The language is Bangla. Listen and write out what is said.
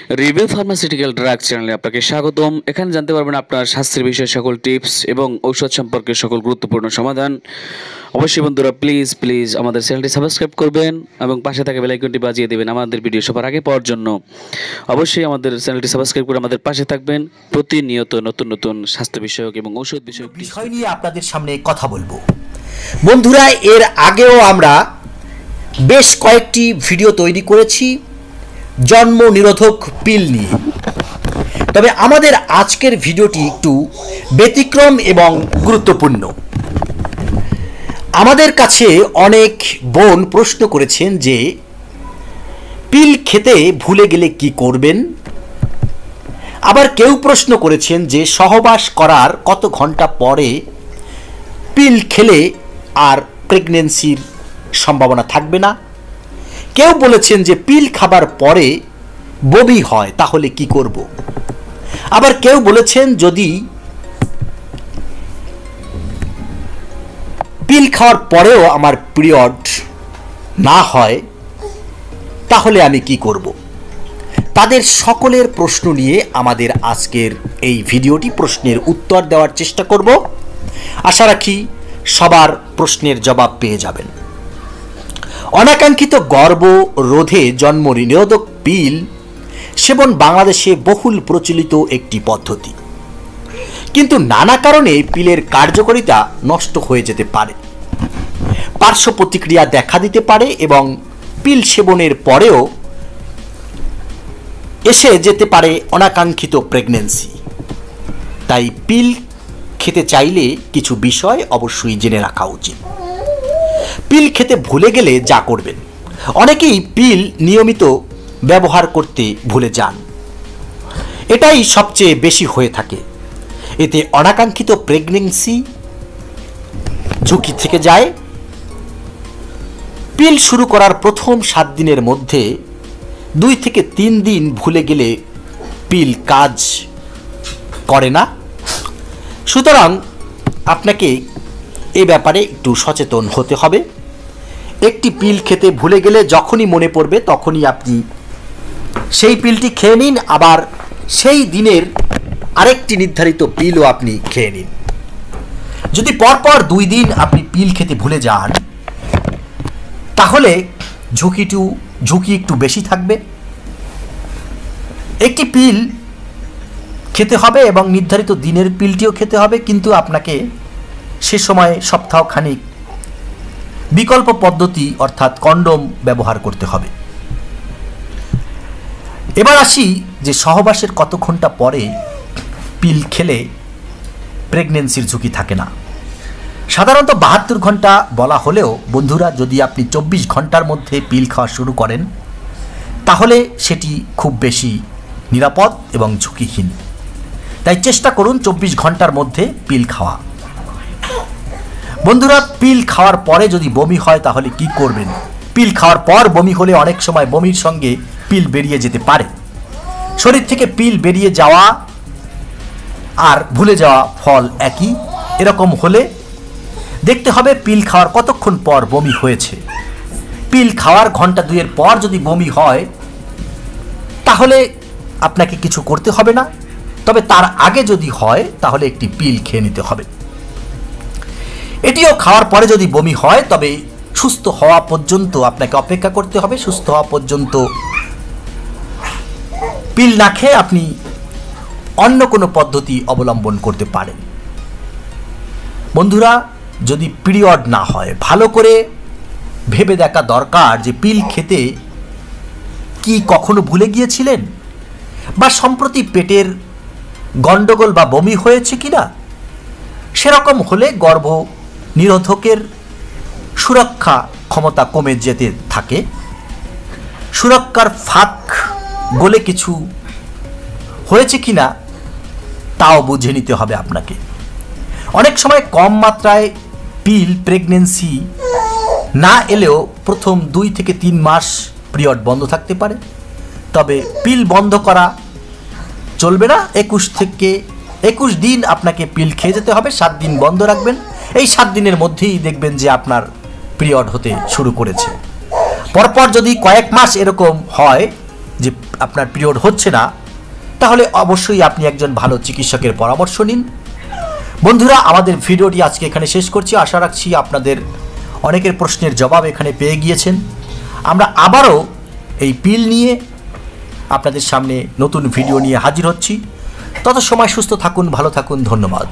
রিভিউ ফার্মাসিউটিক্যাল ড্রাগ চ্যানেলে আপনাকে স্বাগতম। এখানে জানতে পারবেন আপনার স্বাস্থ্যের বিষয়ে সকল টিপস এবং ঔষধ সম্পর্কে সকল গুরুত্বপূর্ণ সমাধান। অবশ্যই বন্ধুরা প্লিজ আমাদের চ্যানেলটি সাবস্ক্রাইব করবেন এবং পাশে থাকা বেল আইকনটি বাজিয়ে দেবেন আমাদের ভিডিও সবার আগে পাওয়ার জন্য। অবশ্যই আমাদের চ্যানেলটি সাবস্ক্রাইব করে আমাদের পাশে থাকবেন। প্রতিনিয়ত নতুন স্বাস্থ্য বিষয়ক এবং ঔষধ বিষয়ক বিষয় নিয়ে আপনাদের সামনে কথা বলবো। বন্ধুরা, এর আগেও আমরা বেশ কয়েকটি ভিডিও তৈরি করেছি জন্ম নিরোধক পিল নিয়ে। তবে আমাদের আজকের ভিডিওটি একটু ব্যতিক্রম এবং গুরুত্বপূর্ণ। আমাদের কাছে অনেক বোন প্রশ্ন করেছেন যে পিল খেতে ভুলে গেলে কি করবেন। আবার কেউ প্রশ্ন করেছেন যে সহবাস করার কত ঘন্টা পরে পিল খেলে আর প্রেগন্যান্সির সম্ভাবনা থাকবে না। কেউ বলেছেন যে পিল খাবার পরে বমি হয় তাহলে কি করব। আবার কেউ বলেছেন যদি পিল খাওয়ার পরেও আমার পিরিয়ড না হয় তাহলে আমি কি করব। তাদের সকলের প্রশ্ন নিয়ে আমাদের আজকের এই ভিডিওটি প্রশ্নের উত্তর দেওয়ার চেষ্টা করব। আশা রাখি সবার প্রশ্নের জবাব পেয়ে যাবেন। অনাকাঙ্ক্ষিত গর্ভ রোধে জন্ম নিরোধক পিল সেবন বাংলাদেশে বহুল প্রচলিত একটি পদ্ধতি, কিন্তু নানা কারণে পিলের কার্যকারিতা নষ্ট হয়ে যেতে পারে, পার্শ্ব প্রতিক্রিয়া দেখা দিতে পারে এবং পিল সেবনের পরেও এসে যেতে পারে অনাকাঙ্ক্ষিত প্রেগন্যান্সি। তাই পিল খেতে চাইলে কিছু বিষয় অবশ্যই জেনে রাখা উচিত। পিল খেতে ভুলে গেলে যা করবেন। অনেকেই পিল নিয়মিত ব্যবহার করতে ভুলে যান, এটাই সবচেয়ে বেশি হয়ে থাকে। এতে অনাকাঙ্ক্ষিত প্রেগন্যান্সি ঝুঁকি থেকে যায়। পিল শুরু করার প্রথম 7 দিনের মধ্যে 2 থেকে 3 দিন ভুলে গেলে পিল কাজ করে না। সুতরাং আপনাকে এ ব্যাপারে একটু সচেতন হতে হবে। একটি পিল খেতে ভুলে গেলে যখনই মনে পড়বে তখনই আপনি সেই পিলটি খেয়ে নিন, আবার সেই দিনের আরেকটি নির্ধারিত পিলও আপনি খেয়ে নিন। যদি পরপর 2 দিন আপনি পিল খেতে ভুলে যান তাহলে ঝুঁকি একটু বেশি থাকবে। একটি পিল খেতে হবে এবং নির্ধারিত দিনের পিলটিও খেতে হবে, কিন্তু আপনাকে সে সময় সপ্তাহখানিক বিকল্প পদ্ধতি অর্থাৎ কন্ডোম ব্যবহার করতে হবে। এবার আসি যে সহবাসের কত ঘন্টা পরে পিল খেলে প্রেগন্যান্সির ঝুঁকি থাকে না। সাধারণত 72 ঘন্টা বলা হলেও বন্ধুরা, যদি আপনি 24 ঘন্টার মধ্যে পিল খাওয়া শুরু করেন তাহলে সেটি খুব বেশি নিরাপদ এবং ঝুঁকিহীন। তাই চেষ্টা করুন 24 ঘন্টার মধ্যে পিল খাওয়া। বন্ধুরা, পিল খাওয়ার পরে যদি বমি হয় তাহলে কি করবেন। পিল খাওয়ার পর বমি হলে অনেক সময় বমির সঙ্গে পিল বেরিয়ে যেতে পারে। শরীর থেকে পিল বেরিয়ে যাওয়া আর ভুলে যাওয়া ফল একই। এরকম হলে দেখতে হবে পিল খাওয়ার কতক্ষণ পর বমি হয়েছে। পিল খাওয়ার ঘন্টা 2 পর যদি বমি হয় তাহলে আপনাকে কিছু করতে হবে না, তবে তার আগে যদি হয় তাহলে একটি পিল খেয়ে নিতে হবে। এটিও খাওয়ার পরে যদি বমি হয় তবে সুস্থ হওয়া পর্যন্ত আপনাকে অপেক্ষা করতে হবে। সুস্থ হওয়া পর্যন্ত পিল না খেয়ে আপনি অন্য কোনো পদ্ধতি অবলম্বন করতে পারেন। বন্ধুরা, যদি পিরিয়ড না হয় ভালো করে ভেবে দেখা দরকার যে পিল খেতে কি কখনো ভুলে গিয়েছিলেন, বা সম্প্রতি পেটের গন্ডগোল বা বমি হয়েছে কিনা। সেরকম হলে গর্ভ নিরোধকের সুরক্ষা ক্ষমতা কমে যেতে থাকে। সুরক্ষার ফাঁক গলে কিছু হয়েছে কিনা তাও বুঝে নিতে হবে আপনাকে। অনেক সময় কম মাত্রায় পিল প্রেগন্যান্সি না এলেও প্রথম 2 থেকে 3 মাস পিরিয়ড বন্ধ থাকতে পারে। তবে পিল বন্ধ করা চলবে না। 21 দিন আপনাকে পিল খেয়ে যেতে হবে। 7 দিন বন্ধ রাখবেন। এই 7 দিনের মধ্যেই দেখবেন যে আপনার পিরিয়ড হতে শুরু করেছে। পরপর যদি কয়েক মাস এরকম হয় যে আপনার পিরিয়ড হচ্ছে না, তাহলে অবশ্যই আপনি একজন ভালো চিকিৎসকের পরামর্শ নিন। বন্ধুরা, আমাদের ভিডিওটি আজকে এখানে শেষ করছি। আশা রাখছি আপনাদের অনেকের প্রশ্নের জবাব এখানে পেয়ে গিয়েছেন। আমরা আবারও এই পিল নিয়ে আপনাদের সামনে নতুন ভিডিও নিয়ে হাজির হচ্ছি। তত সময় সুস্থ থাকুন, ভালো থাকুন, ধন্যবাদ।